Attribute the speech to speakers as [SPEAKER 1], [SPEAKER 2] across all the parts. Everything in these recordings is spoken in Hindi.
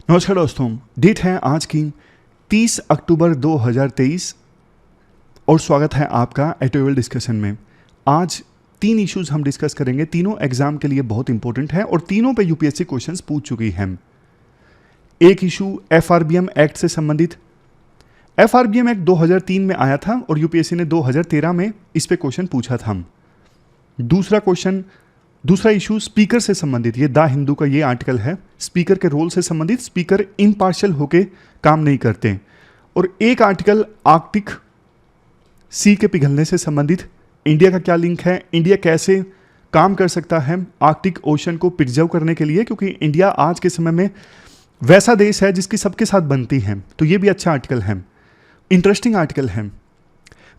[SPEAKER 1] नमस्कार दोस्तों, डेट है आज की 30 अक्टूबर 2023 और स्वागत है आपका एटोवेल डिस्कशन में। आज 3 इश्यूज हम डिस्कस करेंगे। तीनों एग्जाम के लिए बहुत इंपॉर्टेंट है और तीनों पे यूपीएससी क्वेश्चंस पूछ चुकी हैं। एक इशू एफआरबीएम एक्ट से संबंधित। एफआरबीएम एक्ट 2003 में आया था और यूपीएससी ने 2013 में इस पे क्वेश्चन पूछा था। दूसरा इशू स्पीकर से संबंधित। ये द हिंदू का ये आर्टिकल है, स्पीकर के रोल से संबंधित। स्पीकर इम्पार्शियल होके काम नहीं करते। और एक आर्टिकल आर्कटिक सी के पिघलने से संबंधित। इंडिया का क्या लिंक है, इंडिया कैसे काम कर सकता है आर्कटिक ओशन को प्रिजर्व करने के लिए, क्योंकि इंडिया आज के समय में वैसा देश है जिसकी सबके साथ बनती है। तो ये भी अच्छा आर्टिकल है, इंटरेस्टिंग आर्टिकल है।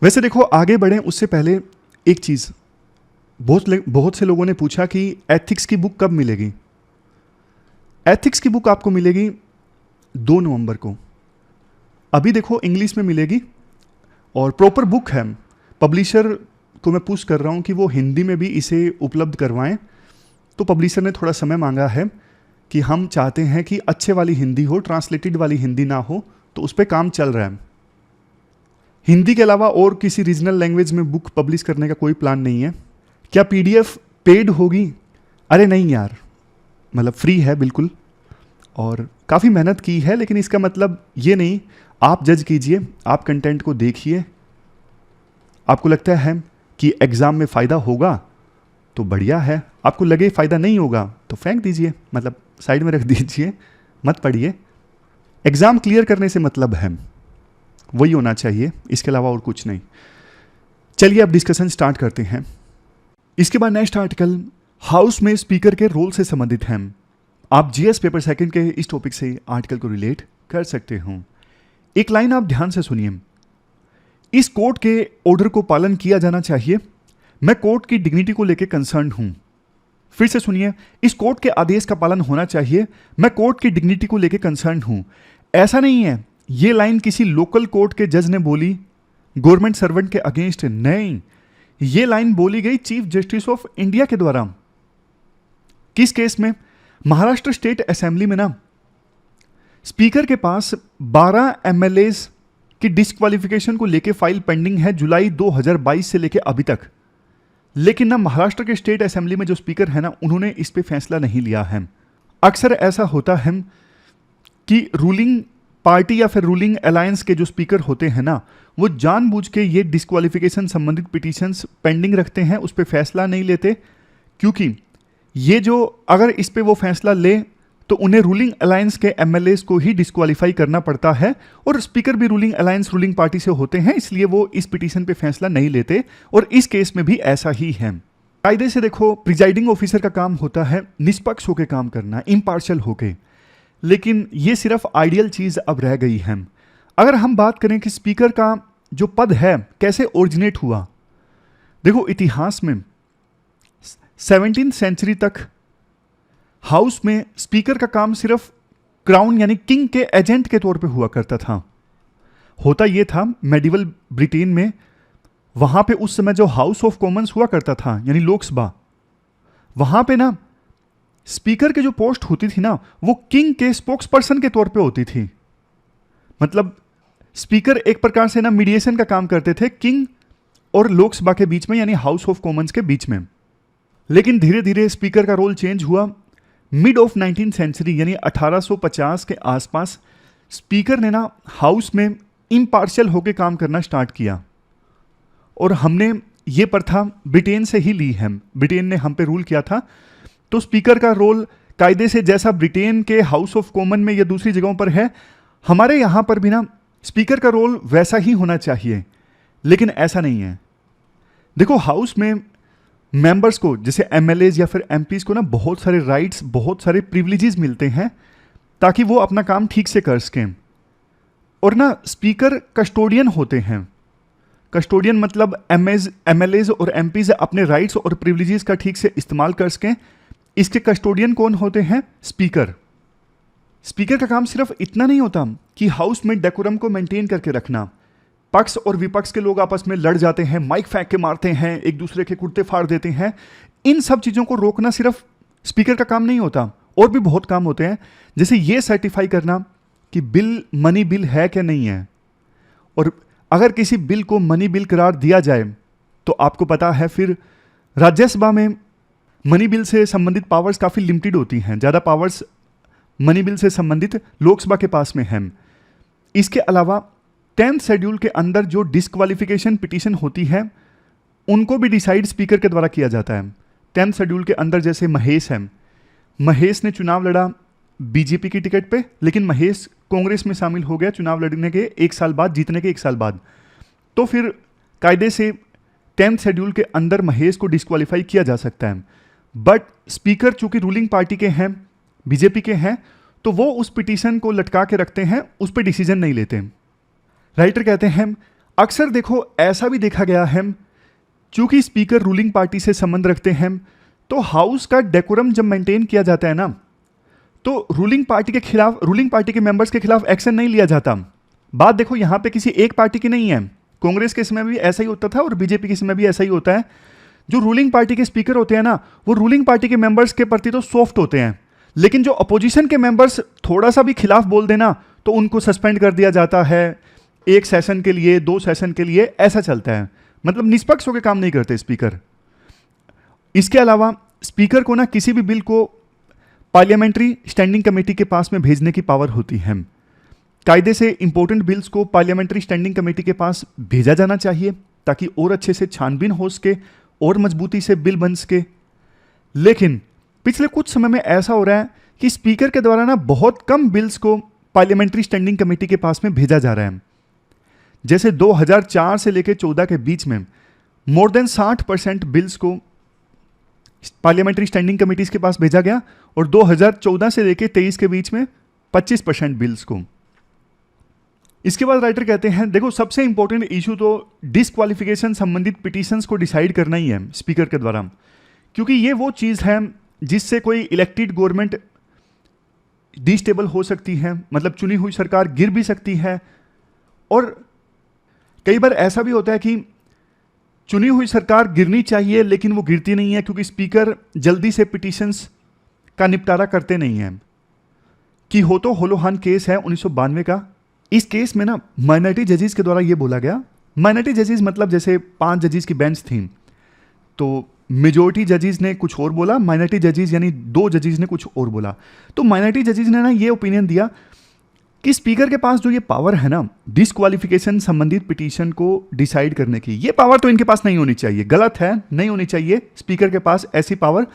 [SPEAKER 1] वैसे देखो, आगे बढ़े उससे पहले एक चीज़, बहुत से लोगों ने पूछा कि एथिक्स की बुक कब मिलेगी। एथिक्स की बुक आपको मिलेगी 2 नवंबर को। अभी देखो इंग्लिश में मिलेगी और प्रॉपर बुक है। पब्लिशर को मैं पूछ कर रहा हूँ कि वो हिंदी में भी इसे उपलब्ध करवाएं। तो पब्लिशर ने थोड़ा समय मांगा है कि हम चाहते हैं कि अच्छे वाली हिंदी हो, ट्रांसलेटेड वाली हिंदी ना हो, तो उस पर काम चल रहा है। हिंदी के अलावा और किसी रीजनल लैंग्वेज में बुक पब्लिश करने का कोई प्लान नहीं है। क्या पीडीएफ पेड होगी? अरे नहीं यार, मतलब फ्री है बिल्कुल, और काफ़ी मेहनत की है। लेकिन इसका मतलब ये नहीं, आप जज कीजिए, आप कंटेंट को देखिए। आपको लगता है कि एग्ज़ाम में फ़ायदा होगा तो बढ़िया है, आपको लगे फ़ायदा नहीं होगा तो फेंक दीजिए, मतलब साइड में रख दीजिए, मत पढ़िए। एग्ज़ाम क्लियर करने से मतलब है, वही होना चाहिए, इसके अलावा और कुछ नहीं। चलिए अब डिस्कशन स्टार्ट करते हैं। इसके बाद नेक्स्ट आर्टिकल हाउस में स्पीकर के रोल से संबंधित है। आप जीएस पेपर सेकंड के इस टॉपिक से आर्टिकल को रिलेट कर सकते हो। एक लाइन आप ध्यान से सुनिए। इस कोर्ट के ऑर्डर को पालन किया जाना चाहिए। मैं कोर्ट की डिग्निटी को लेकर कंसर्न हूं। फिर से सुनिए, इस कोर्ट के आदेश का पालन होना चाहिए। मैं कोर्ट की डिग्निटी को लेकर कंसर्न हूं। ऐसा नहीं है ये लाइन किसी लोकल कोर्ट के जज ने बोली, गवर्नमेंट सर्वेंट के अगेंस्ट नहीं। ये लाइन बोली गई चीफ जस्टिस ऑफ इंडिया के द्वारा। किस केस में? महाराष्ट्र स्टेट असेंबली में ना, स्पीकर के पास 12 एमएलए की डिस्क्वालिफिकेशन को लेके फाइल पेंडिंग है जुलाई 2022 से लेके अभी तक। लेकिन ना महाराष्ट्र के स्टेट असेंबली में जो स्पीकर है ना, उन्होंने इस पे फैसला नहीं लिया है। अक्सर ऐसा होता है कि रूलिंग पार्टी या फिर रूलिंग अलायंस के जो स्पीकर होते हैं ना, वो जानबूझ के ये डिस्क्वालिफिकेशन संबंधित पिटीशंस पेंडिंग रखते हैं, उस पर फैसला नहीं लेते। क्योंकि ये जो अगर इस पे वो फैसला ले तो उन्हें रूलिंग अलायंस के एमएलएस को ही डिस्क्वालीफाई करना पड़ता है, और स्पीकर भी रूलिंग अलायंस रूलिंग पार्टी से होते हैं, इसलिए वो इस पिटीशन पे फैसला नहीं लेते। और इस केस में भी ऐसा ही है। कायदे से देखो, प्रिजाइडिंग ऑफिसर का काम होता है निष्पक्ष होकर काम करना, इम्पार्शियल होके। लेकिन ये सिर्फ आइडियल चीज अब रह गई है। अगर हम बात करें कि स्पीकर का जो पद है कैसे ओरिजिनेट हुआ, देखो इतिहास में 17वीं सेंचुरी तक हाउस में स्पीकर का काम सिर्फ क्राउन यानी किंग के एजेंट के तौर पे हुआ करता था। होता यह था मेडिवल ब्रिटेन में, वहां पे उस समय जो हाउस ऑफ कॉमन्स हुआ करता था यानी लोकसभा, वहां पे ना स्पीकर के जो पोस्ट होती थी ना, वो किंग के स्पोक्स पर्सन के तौर पे होती थी। मतलब स्पीकर एक प्रकार से ना मीडिएशन का काम करते थे किंग और लोकसभा के बीच में, यानी हाउस ऑफ कॉमन्स के बीच में। लेकिन धीरे धीरे स्पीकर का रोल चेंज हुआ। मिड ऑफ 19वीं सेंचुरी यानी 1850 के आसपास स्पीकर ने ना हाउस में इम्पार्शियल होकर काम करना स्टार्ट किया। और हमने ये प्रथा ब्रिटेन से ही ली है, ब्रिटेन ने हम पे रूल किया था। तो स्पीकर का रोल कायदे से जैसा ब्रिटेन के हाउस ऑफ कॉमन में या दूसरी जगहों पर है, हमारे यहाँ पर भी ना स्पीकर का रोल वैसा ही होना चाहिए। लेकिन ऐसा नहीं है। देखो हाउस में मेंबर्स को, जैसे एमएलएज या फिर एमपीज को ना बहुत सारे राइट्स, बहुत सारे प्रिविलेजेस मिलते हैं ताकि वो अपना काम ठीक से कर सकें। और ना स्पीकर कस्टोडियन होते हैं। कस्टोडियन मतलब एमएलएज और एमपीज अपने राइट्स और प्रिविलेजेस का ठीक से इस्तेमाल कर सकें। इसके कस्टोडियन कौन होते हैं? स्पीकर। स्पीकर का काम सिर्फ इतना नहीं होता कि हाउस में डेकोरम को मेंटेन करके रखना। पक्ष और विपक्ष के लोग आपस में लड़ जाते हैं, माइक फेंक के मारते हैं, एक दूसरे के कुर्ते फाड़ देते हैं। इन सब चीजों को रोकना सिर्फ स्पीकर का काम नहीं होता, और भी बहुत काम होते हैं, जैसे ये सर्टिफाई करना कि बिल मनी बिल है क्या नहीं है, और अगर किसी बिल को मनी बिल करार दिया जाए तो आपको पता है फिर राज्यसभा में मनी बिल से संबंधित पावर्स काफ़ी लिमिटेड होती हैं, ज़्यादा पावर्स मनी बिल से संबंधित लोकसभा के पास में हैं। इसके अलावा 10th शेड्यूल के अंदर जो डिस्क्वालिफिकेशन पिटीशन होती है उनको भी डिसाइड स्पीकर के द्वारा किया जाता है। 10th शेड्यूल के अंदर जैसे महेश है, महेश ने चुनाव लड़ा बीजेपी की टिकट पे, लेकिन महेश कांग्रेस में शामिल हो गया चुनाव लड़ने के 1 साल बाद, जीतने के 1 साल बाद, तो फिर कायदे से 10th शेड्यूल के अंदर महेश को डिस्क्वालीफाई किया जा सकता है। बट स्पीकर चूंकि रूलिंग पार्टी के हैं, बीजेपी के हैं, तो वो उस पिटीशन को लटका के रखते हैं, उस पर डिसीजन नहीं लेते। राइटर कहते हैं अक्सर देखो ऐसा भी देखा गया है, चूंकि स्पीकर रूलिंग पार्टी से संबंध रखते हैं तो हाउस का डेकोरम जब मेंटेन किया जाता है ना, तो रूलिंग पार्टी के खिलाफ, रूलिंग पार्टी के मेंबर्स के खिलाफ एक्शन नहीं लिया जाता। बात देखो यहां पे किसी एक पार्टी की नहीं है, कांग्रेस के समय भी ऐसा ही होता था और बीजेपी के समय भी ऐसा ही होता है। जो रूलिंग पार्टी के स्पीकर होते हैं ना, वो रूलिंग पार्टी के मेंबर्स के प्रति तो सॉफ्ट होते हैं, लेकिन जो अपोजिशन के मेंबर्स थोड़ा सा भी खिलाफ बोल देना तो उनको सस्पेंड कर दिया जाता है, 1 सेशन के लिए, 2 सेशन के लिए, ऐसा चलता है। मतलब निष्पक्ष होकर काम नहीं करते स्पीकर। इसके अलावा स्पीकर को ना किसी भी बिल को पार्लियामेंट्री स्टैंडिंग कमेटी के पास में भेजने की पावर होती है। कायदे से इंपॉर्टेंट बिल्स को पार्लियामेंट्री स्टैंडिंग कमेटी के पास भेजा जाना चाहिए ताकि और अच्छे से छानबीन हो सके और मजबूती से बिल बन सके। लेकिन पिछले कुछ समय में ऐसा हो रहा है कि स्पीकर के द्वारा ना बहुत कम बिल्स को पार्लियामेंट्री स्टैंडिंग कमेटी के पास में भेजा जा रहा है। जैसे 2004 से लेकर 14 के बीच में मोर देन 60% बिल्स को पार्लियामेंट्री स्टैंडिंग कमेटीज के पास भेजा गया और 2014 से लेकर 23 के बीच में 25% बिल्स को। इसके बाद राइटर कहते हैं देखो सबसे इंपॉर्टेंट इशू तो डिस्क्वालिफिकेशन संबंधित पिटीशंस को डिसाइड करना ही है स्पीकर के द्वारा, क्योंकि ये वो चीज़ है जिससे कोई इलेक्टेड गवर्नमेंट डिस्टेबल हो सकती है, मतलब चुनी हुई सरकार गिर भी सकती है। और कई बार ऐसा भी होता है कि चुनी हुई सरकार गिरनी चाहिए लेकिन वो गिरती नहीं है क्योंकि स्पीकर जल्दी से पिटीशंस का निपटारा करते नहीं हैं। कि हो तो होलोहान केस है 1992 का। इस केस में ना माइनॉरिटी जजेस के द्वारा ये बोला गया, माइनॉरिटी जजेस मतलब जैसे 5 जजेस की बेंच थी, तो मेजोरिटी जजेस ने कुछ और बोला, माइनॉरिटी जजेस यानी 2 जजेस ने कुछ और बोला। तो माइनॉरिटी जजेस ने ना ये ओपिनियन दिया कि स्पीकर के पास जो ये पावर है ना डिस्क्वालिफिकेशन संबंधित पिटीशन को डिसाइड करने की, ये पावर तो इनके पास नहीं होनी चाहिए, गलत है, नहीं होनी चाहिए स्पीकर के पास ऐसी पावर,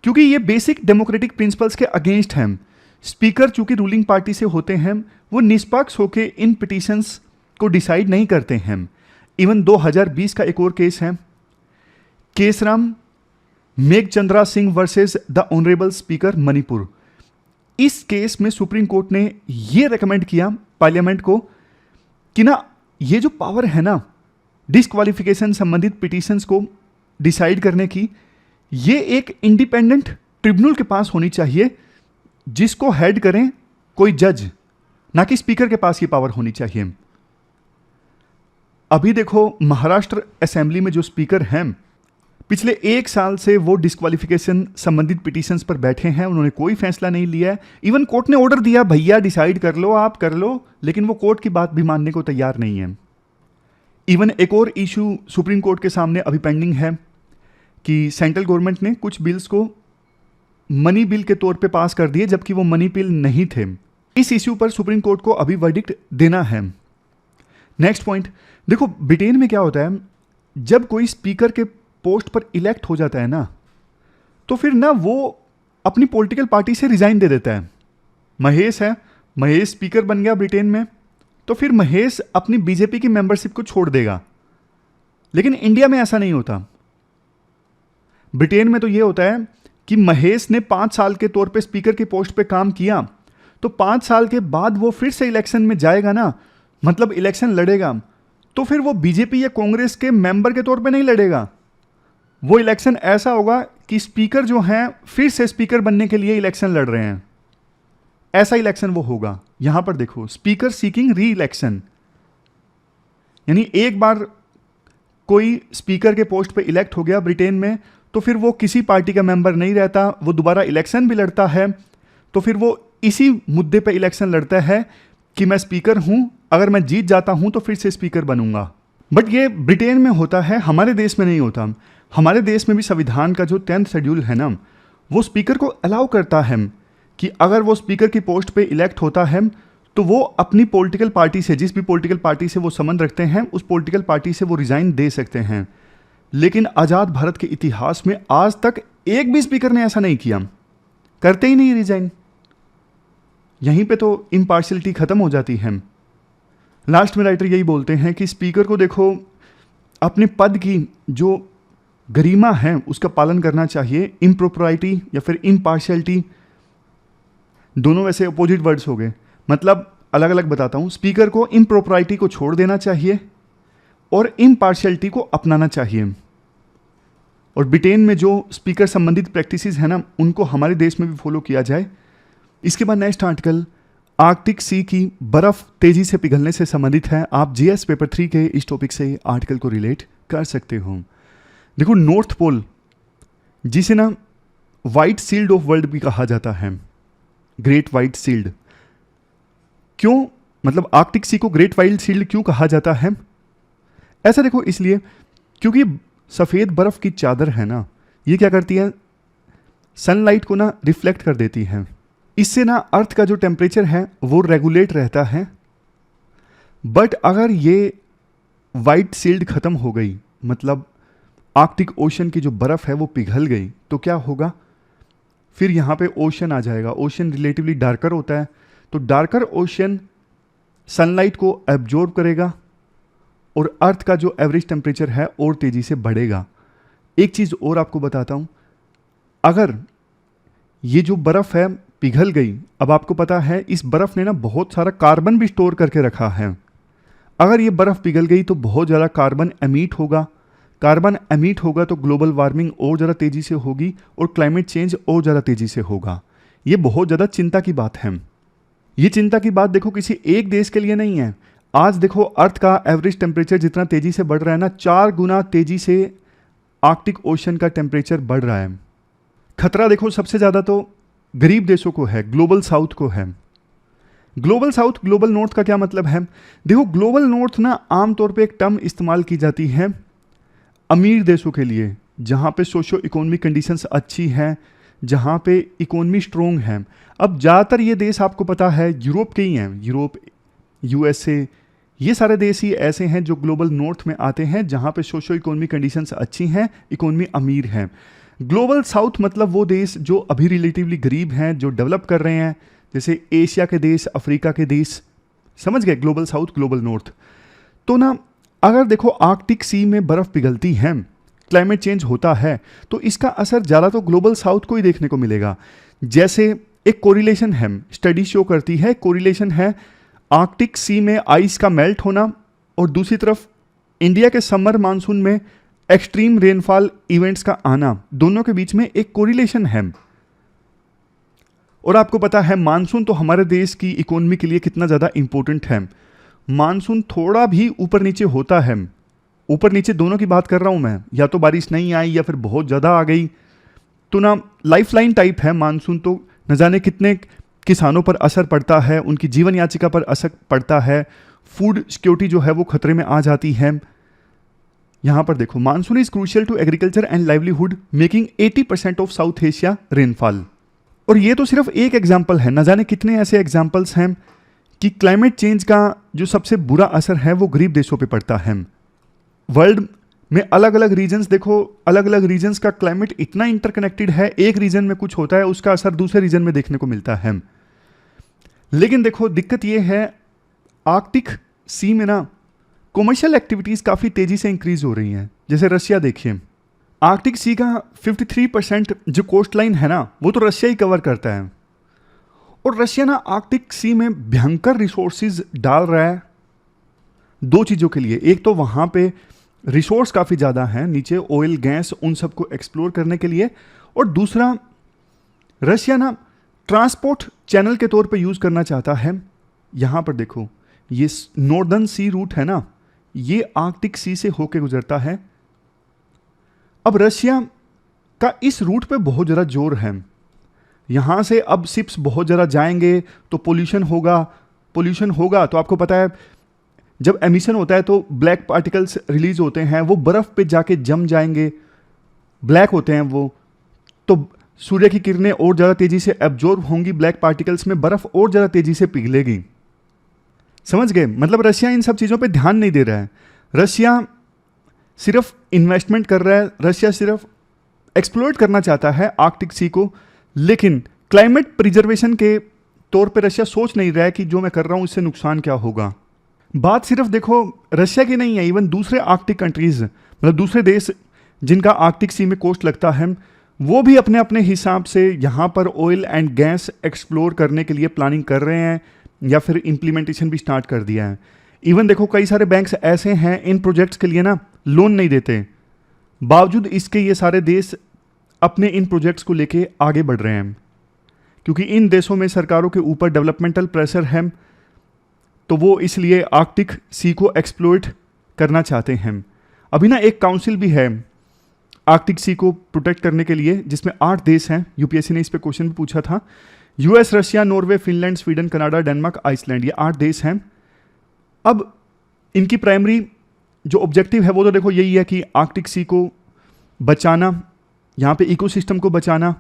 [SPEAKER 1] क्योंकि ये बेसिक डेमोक्रेटिक प्रिंसिपल्स के अगेंस्ट हैं। स्पीकर चूंकि रूलिंग पार्टी से होते हैं, वो निष्पक्ष होकर इन पिटीशंस को डिसाइड नहीं करते हैं। इवन 2020 का एक और केस है, Keisham Meghachandra Singh versus the honourable speaker Manipur. इस केस में सुप्रीम कोर्ट ने यह रेकमेंड किया पार्लियामेंट को कि ना ये जो पावर है ना डिस्क्वालिफिकेशन संबंधित पिटीशंस को डिसाइड करने की, ये एक इंडिपेंडेंट ट्रिब्यूनल के पास होनी चाहिए जिसको हेड करें कोई जज, ना कि स्पीकर के पास ये पावर होनी चाहिए। अभी देखो महाराष्ट्र असेंबली में जो स्पीकर हैं, पिछले 1 साल से वो डिस्क्वालिफिकेशन संबंधित पिटीशंस पर बैठे हैं, उन्होंने कोई फैसला नहीं लिया है। इवन कोर्ट ने ऑर्डर दिया भैया डिसाइड कर लो, आप कर लो, लेकिन वो कोर्ट की बात भी मानने को तैयार नहीं है। इवन एक और इशू सुप्रीम कोर्ट के सामने अभी पेंडिंग है कि सेंट्रल गवर्नमेंट ने कुछ बिल्स को मनी बिल के तौर पे पास कर दिए जबकि वो मनी बिल नहीं थे। इस इश्यू पर सुप्रीम कोर्ट को अभी वर्डिक्ट देना है। नेक्स्ट पॉइंट देखो, ब्रिटेन में क्या होता है, जब कोई स्पीकर के पोस्ट पर इलेक्ट हो जाता है ना, तो फिर ना वो अपनी पॉलिटिकल पार्टी से रिजाइन दे देता है। महेश है, महेश स्पीकर बन गया ब्रिटेन में, तो फिर महेश अपनी बीजेपी की मेंबरशिप को छोड़ देगा। लेकिन इंडिया में ऐसा नहीं होता। ब्रिटेन में तो ये होता है कि महेश ने 5 साल के तौर पे स्पीकर की पोस्ट पे काम किया, तो 5 साल के बाद वो फिर से इलेक्शन में जाएगा ना, मतलब इलेक्शन लड़ेगा, तो फिर वो बीजेपी या कांग्रेस के मेंबर के तौर पे नहीं लड़ेगा। वो इलेक्शन ऐसा होगा कि स्पीकर जो हैं फिर से स्पीकर बनने के लिए इलेक्शन लड़ रहे हैं, ऐसा इलेक्शन वो होगा। यहां पर देखो, स्पीकर सीकिंग री इलेक्शन, यानी एक बार कोई स्पीकर के पोस्ट पे इलेक्ट हो गया ब्रिटेन में, तो फिर वो किसी पार्टी का मेंबर नहीं रहता, वो दोबारा इलेक्शन भी लड़ता है, तो फिर वो इसी मुद्दे पे इलेक्शन लड़ता है कि मैं स्पीकर हूं, अगर मैं जीत जाता हूं तो फिर से स्पीकर बनूंगा। बट ये ब्रिटेन में होता है, हमारे देश में नहीं होता। हमारे देश में भी संविधान का जो 10th शेड्यूल है ना, वो स्पीकर को अलाउ करता है कि अगर वो स्पीकर की पोस्ट पे इलेक्ट होता है तो वो अपनी पॉलिटिकल पार्टी से, जिस भी पॉलिटिकल पार्टी से वो संबंध रखते हैं, उस पॉलिटिकल पार्टी से वो रिजाइन दे सकते हैं। लेकिन आज़ाद भारत के इतिहास में आज तक एक भी स्पीकर ने ऐसा नहीं किया, करते ही नहीं रिजाइन। यहीं पे तो इम्पार्शियलिटी खत्म हो जाती है। लास्ट में राइटर यही बोलते हैं कि स्पीकर को देखो अपने पद की जो गरिमा है उसका पालन करना चाहिए। इम्प्रोप्राइटी या फिर इम्पार्शियलिटी दोनों वैसे अपोजिट वर्ड्स हो गए, मतलब अलग अलग बताता हूं। स्पीकर को इम्प्रोप्राइटी को छोड़ देना चाहिए और इम्पार्शियलिटी को अपनाना चाहिए। और ब्रिटेन में जो स्पीकर संबंधित प्रैक्टिसेस है ना, उनको हमारे देश में भी फॉलो किया जाए। इसके बाद नेक्स्ट आर्टिकल आर्कटिक सी की बर्फ तेजी से पिघलने से संबंधित है। आप जीएस पेपर 3 के इस टॉपिक से आर्टिकल को रिलेट कर सकते हो। देखो, नॉर्थ पोल जिसे ना व्हाइट सील्ड ऑफ वर्ल्ड भी कहा जाता है, ग्रेट व्हाइट सील्ड। क्यों, मतलब आर्कटिक सी को ग्रेट व्हाइट सील्ड क्यों कहा जाता है? ऐसा देखो इसलिए क्योंकि सफ़ेद बर्फ की चादर है ना, ये क्या करती है, सनलाइट को ना रिफ्लेक्ट कर देती है। इससे ना अर्थ का जो टेम्परेचर है वो रेगुलेट रहता है। बट अगर ये वाइट सील्ड खत्म हो गई, मतलब आर्कटिक ओशन की जो बर्फ़ है वो पिघल गई, तो क्या होगा, फिर यहाँ पे ओशन आ जाएगा। ओशन रिलेटिवली डार्कर होता है, तो डार्कर ओशन सनलाइट को एब्जॉर्ब करेगा और अर्थ का जो एवरेज टेम्परेचर है और तेज़ी से बढ़ेगा। एक चीज़ और आपको बताता हूँ, अगर ये जो बर्फ़ है पिघल गई, अब आपको पता है इस बर्फ़ ने ना बहुत सारा कार्बन भी स्टोर करके रखा है। अगर ये बर्फ़ पिघल गई तो बहुत ज़्यादा कार्बन एमिट होगा। कार्बन एमिट होगा तो ग्लोबल वार्मिंग और ज़्यादा तेज़ी से होगी और क्लाइमेट चेंज और ज़्यादा तेज़ी से होगा। ये बहुत ज़्यादा चिंता की बात है। ये चिंता की बात देखो किसी एक देश के लिए नहीं है। आज देखो अर्थ का एवरेज टेम्परेचर जितना तेज़ी से बढ़ रहा है ना, 4 गुना तेज़ी से आर्कटिक ओशन का टेम्परेचर बढ़ रहा है। खतरा देखो सबसे ज़्यादा तो गरीब देशों को है, ग्लोबल साउथ को है। ग्लोबल साउथ, ग्लोबल नॉर्थ का क्या मतलब है? देखो, ग्लोबल नॉर्थ ना आमतौर पे एक टर्म इस्तेमाल की जाती है अमीर देशों के लिए, जहाँ पे सोशो इकोनॉमिक कंडीशंस अच्छी हैं, जहाँ पे इकोनॉमी स्ट्रोंग है। अब ज़्यादातर ये देश आपको पता है यूरोप के ही हैं, यूरोप, यूएसए, ये सारे देश ही ऐसे हैं जो ग्लोबल नॉर्थ में आते हैं, जहाँ पे सोशो इकोनॉमिक कंडीशंस अच्छी हैं, इकोनॉमी अमीर है। ग्लोबल साउथ मतलब वो देश जो अभी रिलेटिवली गरीब हैं, जो डेवलप कर रहे हैं, जैसे एशिया के देश, अफ्रीका के देश, समझ गए, ग्लोबल साउथ, ग्लोबल नॉर्थ। तो ना अगर देखो आर्कटिक सी में बर्फ़ पिघलती है, क्लाइमेट चेंज होता है, तो इसका असर ज़्यादा तो ग्लोबल साउथ को ही देखने को मिलेगा। जैसे एक कोरिलेशन है, स्टडी शो करती है, कोरिलेशन है आर्कटिक सी में आइस का मेल्ट होना और दूसरी तरफ इंडिया के समर मानसून में एक्सट्रीम रेनफॉल इवेंट्स का आना, दोनों के बीच में एक कोरिलेशन है। और आपको पता है मानसून तो हमारे देश की इकोनॉमी के लिए कितना ज़्यादा इंपॉर्टेंट है। मानसून थोड़ा भी ऊपर नीचे होता है, ऊपर नीचे दोनों की बात कर रहा हूँ मैं, या तो बारिश नहीं आई या फिर बहुत ज़्यादा आ गई, तो ना लाइफलाइन टाइप है मानसून। तो न जाने कितने किसानों पर असर पड़ता है, उनकी जीवन याचिका पर असर पड़ता है, फूड सिक्योरिटी जो है वो खतरे में आ जाती है। यहाँ पर देखो, monsoon is crucial to agriculture and livelihood, making 80% of South Asia rainfall. और ये तो सिर्फ एक एग्जाम्पल है, न जाने कितने ऐसे एग्जाम्पल्स हैं कि क्लाइमेट चेंज का जो सबसे बुरा असर है वो गरीब देशों पे पड़ता है। वर्ल्ड में अलग अलग रीजन्स देखो, अलग अलग रीजन्स का क्लाइमेट इतना इंटरकनेक्टेड है, एक रीजन में कुछ होता है उसका असर दूसरे रीजन में देखने को मिलता है। लेकिन देखो दिक्कत ये है, आर्कटिक सी में ना कॉमर्शियल एक्टिविटीज़ काफ़ी तेज़ी से इंक्रीज हो रही हैं। जैसे रशिया देखिए, आर्कटिक सी का 53% जो कोस्ट लाइन है ना, वो तो रशिया ही कवर करता है। और रशिया ना आर्कटिक सी में भयंकर रिसोर्सेज डाल रहा है दो चीज़ों के लिए। एक तो वहाँ पे रिसोर्स काफ़ी ज़्यादा हैं नीचे, ऑयल गैस, उन सबको एक्सप्लोर करने के लिए। और दूसरा, रशिया ना ट्रांसपोर्ट चैनल के तौर पे यूज़ करना चाहता है। यहाँ पर देखो, ये नॉर्दर्न सी रूट है ना, ये आर्कटिक सी से होके गुजरता है। अब रशिया का इस रूट पे बहुत ज़्यादा जोर है। यहाँ से अब शिप्स बहुत ज़्यादा जाएंगे तो पोल्यूशन होगा तो आपको पता है जब एमिशन होता है तो ब्लैक पार्टिकल्स रिलीज होते हैं, वो बर्फ़ पे जाके जम जाएंगे, ब्लैक होते हैं वो, तो सूर्य की किरणें और ज़्यादा तेज़ी से एब्जॉर्ब होंगी ब्लैक पार्टिकल्स में, बर्फ़ और ज़्यादा तेज़ी से पिघलेगी। समझ गए? मतलब रशिया इन सब चीज़ों पे ध्यान नहीं दे रहा है। रशिया सिर्फ इन्वेस्टमेंट कर रहा है, रशिया सिर्फ एक्सप्लोइट करना चाहता है आर्कटिक सी को, लेकिन क्लाइमेट प्रिजर्वेशन के तौर पे रशिया सोच नहीं रहा है कि जो मैं कर रहा हूँ इससे नुकसान क्या होगा। बात सिर्फ देखो रशिया की नहीं है, इवन दूसरे आर्कटिक कंट्रीज, मतलब दूसरे देश जिनका आर्कटिक सी में कोस्ट लगता है, वो भी अपने अपने हिसाब से यहाँ पर ऑयल एंड गैस एक्सप्लोर करने के लिए प्लानिंग कर रहे हैं या फिर इम्प्लीमेंटेशन भी स्टार्ट कर दिया है। इवन देखो कई सारे बैंक्स ऐसे हैं इन प्रोजेक्ट्स के लिए ना लोन नहीं देते, बावजूद इसके ये सारे देश अपने इन प्रोजेक्ट्स को लेके आगे बढ़ रहे हैं, क्योंकि इन देशों में सरकारों के ऊपर डेवलपमेंटल प्रेशर है, तो वो इसलिए आर्कटिक सी को एक्सप्लोइट करना चाहते हैं। अभी ना एक काउंसिल भी है आर्कटिक सी को प्रोटेक्ट करने के लिए, जिसमें 8 देश हैं। यूपीएससी ने इस पे क्वेश्चन भी पूछा था। US, Russia, Norway, Finland, Sweden, Canada, Denmark, Iceland, ये 8 देश हैं। अब इनकी प्राइमरी जो ऑब्जेक्टिव है वो तो देखो यही है कि आर्कटिक सी को बचाना, यहाँ पे इकोसिस्टम को बचाना।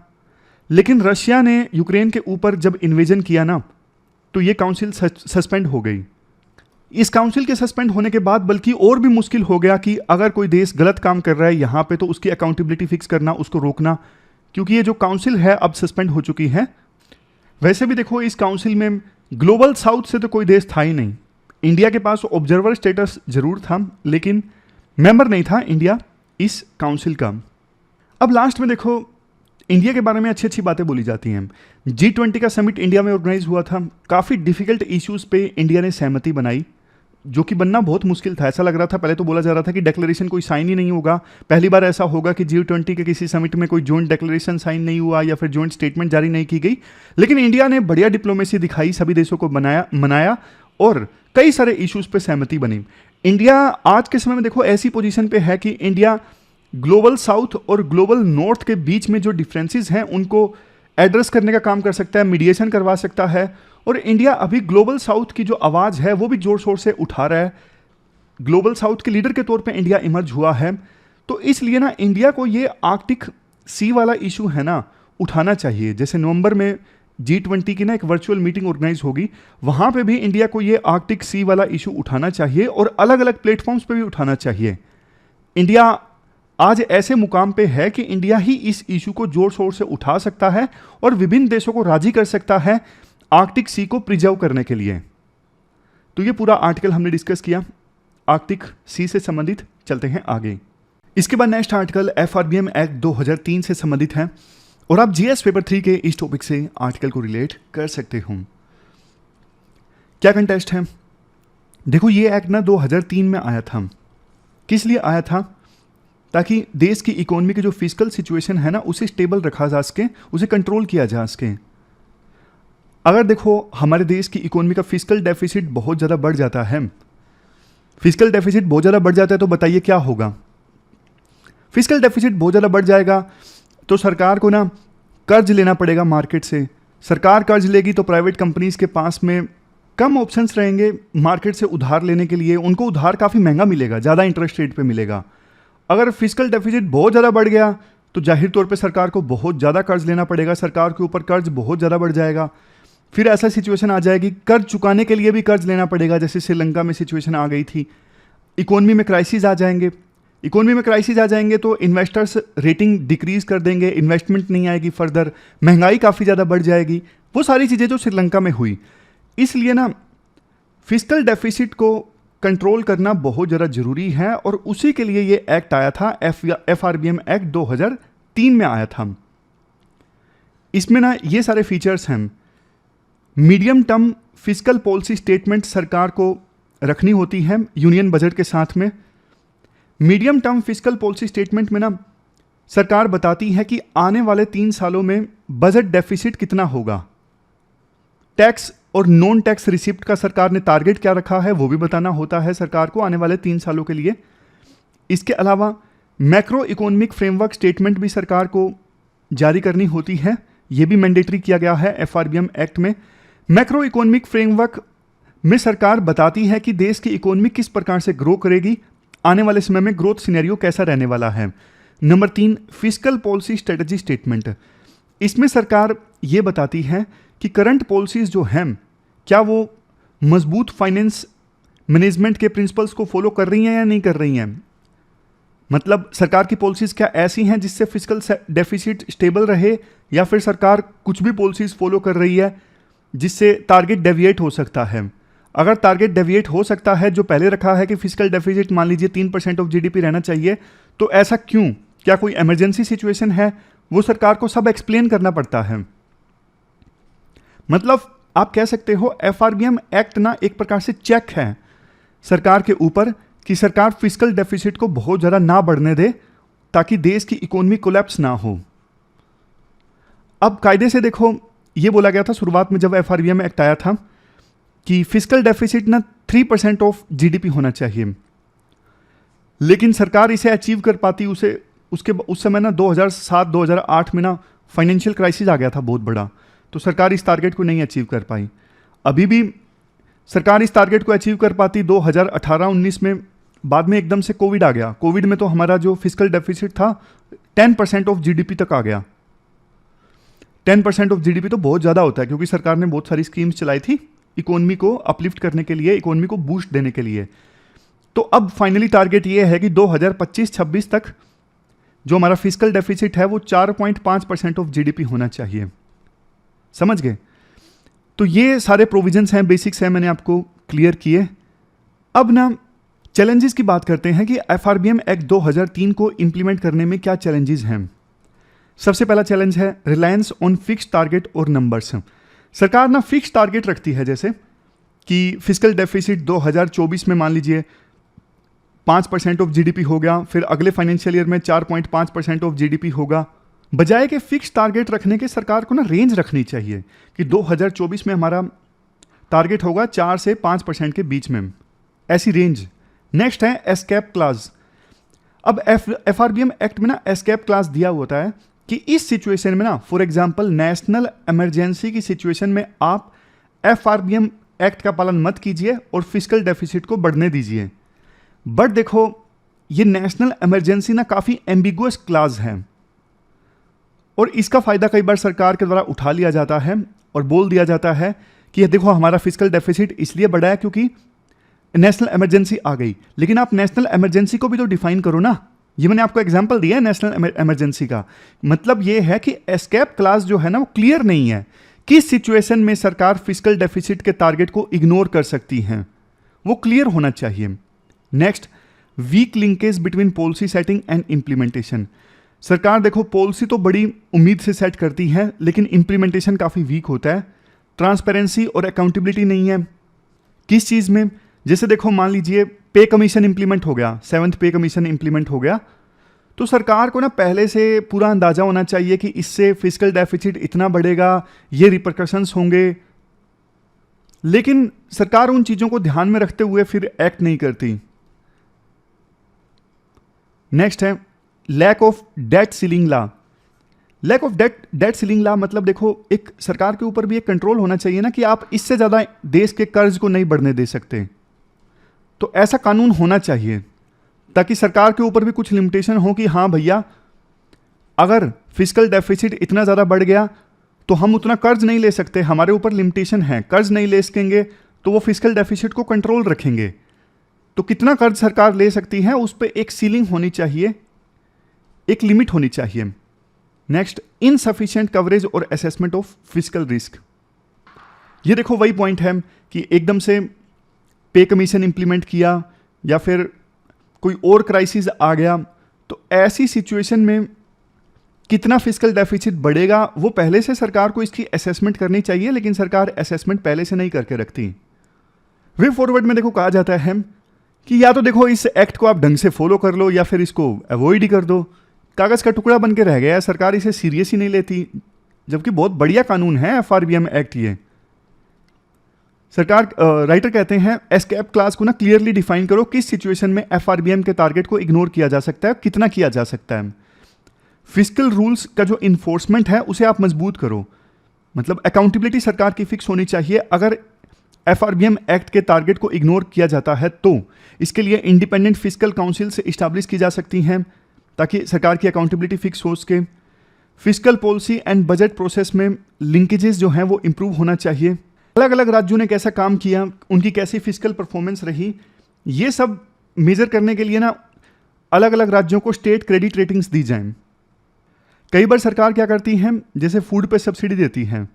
[SPEAKER 1] लेकिन रशिया ने यूक्रेन के ऊपर जब इन्वेजन किया ना, तो ये काउंसिल सस्पेंड हो गई। इस काउंसिल के सस्पेंड होने के बाद बल्कि और भी मुश्किल हो गया कि अगर कोई देश गलत काम कर रहा है यहाँ पे तो उसकी अकाउंटेबिलिटी फिक्स करना, उसको रोकना, क्योंकि ये जो काउंसिल है अब सस्पेंड हो चुकी है। वैसे भी देखो इस काउंसिल में ग्लोबल साउथ से तो कोई देश था ही नहीं। इंडिया के पास ऑब्जर्वर स्टेटस जरूर था, लेकिन मेंबर नहीं था इंडिया इस काउंसिल का। अब लास्ट में देखो इंडिया के बारे में अच्छी अच्छी बातें बोली जाती हैं। G20 का समिट इंडिया में ऑर्गेनाइज हुआ था। काफ़ी डिफिकल्ट इश्यूज पे इंडिया ने सहमति बनाई, जो कि बनना बहुत मुश्किल था। ऐसा लग रहा था, पहले तो बोला जा रहा था कि डिक्लेरेशन कोई साइन ही नहीं होगा, पहली बार ऐसा होगा कि G20 के किसी समिट में कोई जॉइंट डिक्लेरेशन साइन नहीं हुआ या फिर जॉइंट स्टेटमेंट जारी नहीं की गई। लेकिन इंडिया ने बढ़िया डिप्लोमेसी दिखाई, सभी देशों को मनाया और कई सारे इश्यूज पे सहमति बनी। इंडिया आज के समय में देखो ऐसी पोजीशन पे है कि इंडिया ग्लोबल साउथ और ग्लोबल नॉर्थ के बीच में जो डिफरेंसेस हैं उनको एड्रेस करने का काम कर सकता है, मीडिएशन करवा सकता है। और इंडिया अभी ग्लोबल साउथ की जो आवाज़ है वो भी जोर शोर से उठा रहा है। ग्लोबल साउथ के लीडर के तौर पे इंडिया इमर्ज हुआ है। तो इसलिए ना इंडिया को ये आर्कटिक सी वाला इशू है ना उठाना चाहिए। जैसे नवंबर में G20 की ना एक वर्चुअल मीटिंग ऑर्गेनाइज होगी, वहाँ पे भी इंडिया को ये आर्कटिक सी वाला इशू उठाना चाहिए और अलग अलग प्लेटफॉर्म्स पे भी उठाना चाहिए। इंडिया आज ऐसे मुकाम पे है कि इंडिया ही इस इशू को जोर शोर से उठा सकता है और विभिन्न देशों को राजी कर सकता है आर्कटिक सी को प्रिजर्व करने के लिए। तो ये पूरा आर्टिकल हमने डिस्कस किया आर्कटिक सी से संबंधित। चलते हैं आगे। इसके बाद नेक्स्ट आर्टिकल FRBM एक्ट 2003 से संबंधित है और आप GS पेपर 3 के इस टॉपिक से आर्टिकल को रिलेट कर सकते हो। क्या कंटेस्ट है? देखो ये एक्ट ना 2003 में आया था। किस लिए आया था? ताकि देश की इकोनॉमी की जो फिजिकल सिचुएशन है ना उसे स्टेबल रखा जा सके, उसे कंट्रोल किया जा सके। अगर देखो हमारे देश की इकोनॉमी का फिजिकल डेफिसिट बहुत ज़्यादा बढ़ जाता है, फिजिकल डेफिसिट बहुत ज़्यादा बढ़ जाता है, तो बताइए क्या होगा? फिजिकल डेफिसिट बहुत ज़्यादा बढ़ जाएगा तो सरकार को ना कर्ज लेना पड़ेगा मार्केट से। सरकार कर्ज लेगी तो प्राइवेट कंपनीज के पास में कम ऑप्शंस रहेंगे मार्केट से उधार लेने के लिए। उनको उधार काफ़ी महंगा मिलेगा, ज़्यादा इंटरेस्ट रेट पे मिलेगा। अगर फिजिकल डेफिसिट बहुत ज़्यादा बढ़ गया तो जाहिर तौर पे सरकार को बहुत ज़्यादा कर्ज लेना पड़ेगा, सरकार के ऊपर कर्ज बहुत ज़्यादा बढ़ जाएगा। फिर ऐसा सिचुएशन आ जाएगी कर्ज चुकाने के लिए भी कर्ज लेना पड़ेगा, जैसे श्रीलंका में सिचुएशन आ गई थी। इकोनॉमी में क्राइसिस आ जाएंगे। इकोनॉमी में क्राइसिस आ जाएंगे तो इन्वेस्टर्स रेटिंग डिक्रीज कर देंगे, इन्वेस्टमेंट नहीं आएगी फर्दर, महंगाई काफ़ी ज़्यादा बढ़ जाएगी। वो सारी चीज़ें जो श्रीलंका में हुई। इसलिए ना फिजिकल डेफिसिट को कंट्रोल करना बहुत ज़्यादा ज़रूरी है और उसी के लिए ये एक्ट आया था। FRBM एक्ट 2003 में आया था। इसमें ना ये सारे फीचर्स हैं। Medium term physical policy statement सरकार को रखनी होती है यूनियन बजट के साथ में। Medium term physical policy statement में ना सरकार बताती है कि आने वाले 3 सालों में बजट डेफिसिट कितना होगा। टैक्स और नॉन टैक्स रिसिप्ट का सरकार ने टारगेट क्या रखा है वो भी बताना होता है सरकार को आने वाले 3 सालों के लिए। इसके अलावा मैक्रो इकोनॉमिक फ्रेमवर्क स्टेटमेंट भी सरकार को जारी करनी होती है, ये भी मैंडेटरी किया गया है एफआरबीएम एक्ट में। मैक्रो इकोनॉमिक फ्रेमवर्क में सरकार बताती है कि देश की इकोनॉमी किस प्रकार से ग्रो करेगी, आने वाले समय में ग्रोथ सिनेरियो कैसा रहने वाला है। Number 3, fiscal policy strategy statement. इसमें सरकार ये बताती है कि करंट पॉलिसीज जो हैं क्या वो मजबूत फाइनेंस मैनेजमेंट के प्रिंसिपल्स को फॉलो कर रही हैं या नहीं कर रही हैं। मतलब सरकार की पॉलिसीज क्या ऐसी हैं जिससे फिस्कल डेफिसिट स्टेबल रहे, या फिर सरकार कुछ भी पॉलिसीज फॉलो कर रही है जिससे टारगेट डेविएट हो सकता है। अगर टारगेट डेविएट हो सकता है, जो पहले रखा है कि फिस्कल डेफिसिट मान लीजिए 3% ऑफ जीडीपी रहना चाहिए, तो ऐसा क्यों? क्या कोई इमरजेंसी सिचुएशन है? वो सरकार को सब एक्सप्लेन करना पड़ता है। मतलब आप कह सकते हो एफआरबीएम एक्ट ना एक प्रकार से चेक है सरकार के ऊपर कि सरकार फिस्कल डेफिसिट को बहुत ज़्यादा ना बढ़ने दे ताकि देश की इकोनॉमी कोलैप्स ना हो। अब कायदे से देखो, ये बोला गया था शुरुआत में जब एफआरबीएम एक्ट आया था कि फिस्कल डेफिसिट ना 3% ऑफ जीडीपी होना चाहिए, लेकिन सरकार इसे अचीव कर पाती उस समय ना 2007-2008 में ना फाइनेंशियल क्राइसिस आ गया था बहुत बड़ा, तो सरकार इस टारगेट को नहीं अचीव कर पाई। अभी भी सरकार इस टारगेट को अचीव कर पाती 2018-19 में, बाद में एकदम से कोविड आ गया। कोविड में तो हमारा जो फिस्कल डेफिसिट था 10% ऑफ जीडीपी तक आ गया। 10% ऑफ जीडीपी तो बहुत ज़्यादा होता है, क्योंकि सरकार ने बहुत सारी स्कीम्स चलाई थी इकोनॉमी को अपलिफ्ट करने के लिए, इकोनॉमी को बूस्ट देने के लिए। तो अब फाइनली टारगेट ये है कि 2025-26 तक जो हमारा फिस्कल डेफिसिट है वो 4.5% ऑफ जीडीपी होना चाहिए। समझ गए? तो ये सारे प्रोविजंस हैं, बेसिक्स हैं, मैंने आपको क्लियर किए। अब ना चैलेंजेस की बात करते हैं कि एफआरबीएम एक्ट 2003 को इंप्लीमेंट करने में क्या चैलेंजेस हैं। सबसे पहला चैलेंज है रिलायंस ऑन फिक्स टारगेट और नंबर्स। सरकार ना फिक्स टारगेट रखती है, जैसे कि फिस्कल डेफिसिट 2024 में मान लीजिए 5% ऑफ जीडीपी हो गया, फिर अगले फाइनेंशियल ईयर में 4.5% ऑफ जीडीपी होगा। बजाय के फिक्स टारगेट रखने के सरकार को ना रेंज रखनी चाहिए कि 2024 में हमारा टारगेट होगा 4 से 5% के बीच में, ऐसी रेंज। नेक्स्ट है एस्केप क्लास। अब एफआरबीएम एक्ट में ना एस्केप क्लास दिया होता है कि इस सिचुएशन में ना, फॉर एग्जांपल नेशनल इमरजेंसी की सिचुएशन में आप एफआरबीएम एक्ट का पालन मत कीजिए और फिस्कल डेफिसिट को बढ़ने दीजिए। बट देखो, ये नेशनल इमरजेंसी ना काफ़ी एम्बिगुअस क्लास है और इसका फ़ायदा कई बार सरकार के द्वारा उठा लिया जाता है और बोल दिया जाता है कि ये देखो हमारा फिस्कल डेफिसिट इसलिए बढ़ा है क्योंकि नेशनल इमरजेंसी आ गई। लेकिन आप नेशनल इमरजेंसी को भी तो डिफाइन करो ना। ये मैंने आपको एग्जांपल दिया है नेशनल इमरजेंसी का। मतलब ये है कि एस्केप क्लास जो है ना वो क्लियर नहीं है, किस सिचुएशन में सरकार फिस्कल डेफिसिट के टारगेट को इग्नोर कर सकती है, वो क्लियर होना चाहिए। Next, weak linkage between policy setting and implementation. सरकार देखो पॉलिसी तो बड़ी उम्मीद से सेट करती है, लेकिन इम्प्लीमेंटेशन काफ़ी वीक होता है। ट्रांसपेरेंसी और अकाउंटेबिलिटी नहीं है किस चीज़ में। जैसे देखो मान लीजिए पे कमीशन इंप्लीमेंट हो गया, 7th पे कमीशन इंप्लीमेंट हो गया, तो सरकार को ना पहले से पूरा अंदाजा होना चाहिए कि इससे फिस्कल डेफिसिट इतना बढ़ेगा, ये रिपरकशंस होंगे। लेकिन सरकार उन चीज़ों को ध्यान में रखते हुए फिर एक्ट नहीं करती। नेक्स्ट है lack of debt ceiling law. Lack of debt ceiling law मतलब देखो, एक सरकार के ऊपर भी एक कंट्रोल होना चाहिए ना कि आप इससे ज़्यादा देश के कर्ज को नहीं बढ़ने दे सकते। तो ऐसा कानून होना चाहिए ताकि सरकार के ऊपर भी कुछ लिमिटेशन हो कि हाँ भैया, अगर फिस्कल डेफिसिट इतना ज़्यादा बढ़ गया तो हम उतना कर्ज नहीं ले सकते, हमारे ऊपर लिमिटेशन है, कर्ज नहीं ले सकेंगे तो वो फिस्कल डेफिसिट को कंट्रोल रखेंगे। तो कितना कर्ज सरकार ले सकती है उस पर एक सीलिंग होनी चाहिए, एक लिमिट होनी चाहिए। नेक्स्ट, इनसफिशिएंट कवरेज और असेसमेंट ऑफ फिस्कल रिस्क। ये देखो वही पॉइंट है कि एकदम से पे कमीशन इंप्लीमेंट किया या फिर कोई और क्राइसिस आ गया, तो ऐसी सिचुएशन में कितना फिस्कल डेफिसिट बढ़ेगा वो पहले से सरकार को इसकी असेसमेंट करनी चाहिए, लेकिन सरकार असेसमेंट पहले से नहीं करके रखती। वे फॉरवर्ड में देखो कहा जाता है कि या तो देखो इस एक्ट को आप ढंग से फॉलो कर लो या फिर इसको अवॉइड ही कर दो। कागज़ का टुकड़ा बन के रह गया है, सरकार इसे सीरियस ही नहीं लेती, जबकि बहुत बढ़िया कानून है एफआरबीएम एक्ट। ये सरकार राइटर कहते हैं एस्केप क्लास को ना क्लियरली डिफाइन करो, किस सिचुएशन में एफआरबीएम के टारगेट को इग्नोर किया जा सकता है, कितना किया जा सकता है। फिस्कल रूल्स का जो इन्फोर्समेंट है उसे आप मजबूत करो, मतलब अकाउंटेबिलिटी सरकार की फिक्स होनी चाहिए। अगर एफआरबीएम एक्ट के टारगेट को इग्नोर किया जाता है तो इसके लिए इंडिपेंडेंट फिस्कल काउंसिल से इस्टेब्लिश की जा सकती हैं ताकि सरकार की अकाउंटेबिलिटी फिक्स हो सके। Fiscal policy and budget process में लिंकेजेस जो हैं वो इंप्रूव होना चाहिए। अलग अलग राज्यों ने कैसा काम किया, उनकी कैसी फिस्कल परफॉर्मेंस रही, ये सब मेजर करने के लिए ना अलग अलग राज्यों को स्टेट क्रेडिट रेटिंग्स दी जाएं। कई बार सरकार क्या करती है, जैसे फूड पे सब्सिडी देती है।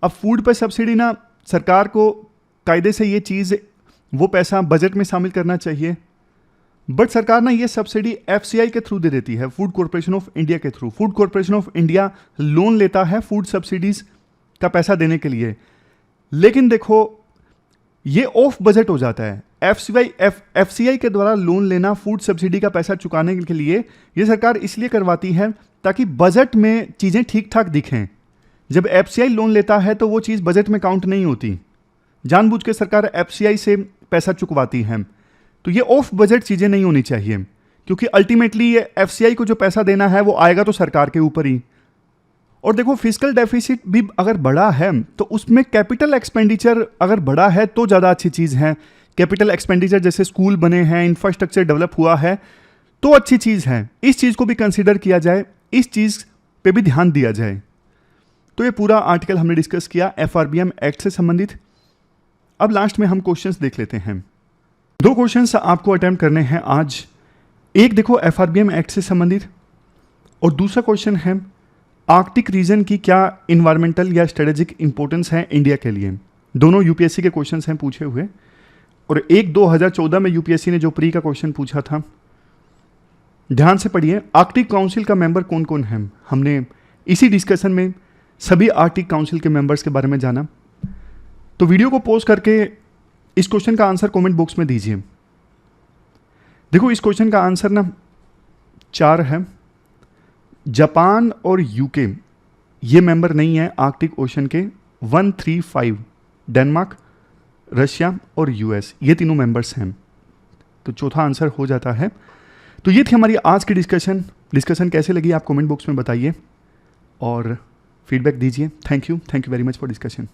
[SPEAKER 1] अब फूड पे सब्सिडी ना सरकार को कायदे से ये चीज़ वो पैसा बजट में शामिल करना चाहिए, बट सरकार ना ये सब्सिडी एफसीआई के थ्रू दे देती है, फूड कॉरपोरेशन ऑफ इंडिया के through. Food corporation of India loan लेता है फूड सब्सिडीज का पैसा देने के लिए, लेकिन देखो ये ऑफ बजट हो जाता है। एफसीआई के द्वारा लोन लेना फूड सब्सिडी का पैसा चुकाने के लिए ये सरकार इसलिए करवाती है ताकि बजट में चीज़ें ठीक ठाक दिखें। जब एफसीआई लोन लेता है तो वो चीज़ बजट में काउंट नहीं होती, जानबूझ के सरकार एफसीआई से पैसा चुकवाती है। तो ये ऑफ बजट चीज़ें नहीं होनी चाहिए, क्योंकि अल्टीमेटली ये एफसीआई को जो पैसा देना है वो आएगा तो सरकार के ऊपर ही। और देखो फिस्कल डेफिसिट भी अगर बड़ा है तो उसमें कैपिटल एक्सपेंडिचर अगर बड़ा है तो ज़्यादा अच्छी चीज़ है। कैपिटल एक्सपेंडिचर जैसे स्कूल बने हैं, इंफ्रास्ट्रक्चर डेवलप हुआ है तो अच्छी चीज़ है। इस चीज़ को भी कंसिडर किया जाए, इस चीज़ पे भी ध्यान दिया जाए। तो ये पूरा आर्टिकल हमने डिस्कस किया एफआरबीएम एक्ट से संबंधित। अब लास्ट में हम क्वेश्चंस देख लेते हैं। 2 क्वेश्चंस आपको अटेम्प्ट करने हैं आज। एक देखो एफआरबीएम एक्ट से संबंधित, और दूसरा क्वेश्चन है आर्कटिक रीजन की क्या इन्वायरमेंटल या स्ट्रेटेजिक इंपॉर्टेंस है इंडिया के लिए। दोनों यूपीएससी के क्वेश्चंस हैं पूछे हुए, और एक 2014 में यूपीएससी ने जो प्री का क्वेश्चन पूछा था। ध्यान से पढ़िए। आर्कटिक काउंसिल का मेंबर कौन कौन है, हमने इसी डिस्कशन में सभी आर्कटिक काउंसिल के मेंबर्स के बारे में जाना। तो वीडियो को पॉज करके इस क्वेश्चन का आंसर कमेंट बॉक्स में दीजिए। देखो इस क्वेश्चन का आंसर ना 4 है। जापान और यूके ये मेंबर नहीं है आर्कटिक ओशन के। 1, 3, 5 डेनमार्क, रशिया और यूएस, ये तीनों मेंबर्स हैं। तो चौथा आंसर हो जाता है। तो ये थी हमारी आज की डिस्कशन कैसे लगी आप कमेंट बॉक्स में बताइए और फीडबैक दीजिए। Thank you very much for discussion.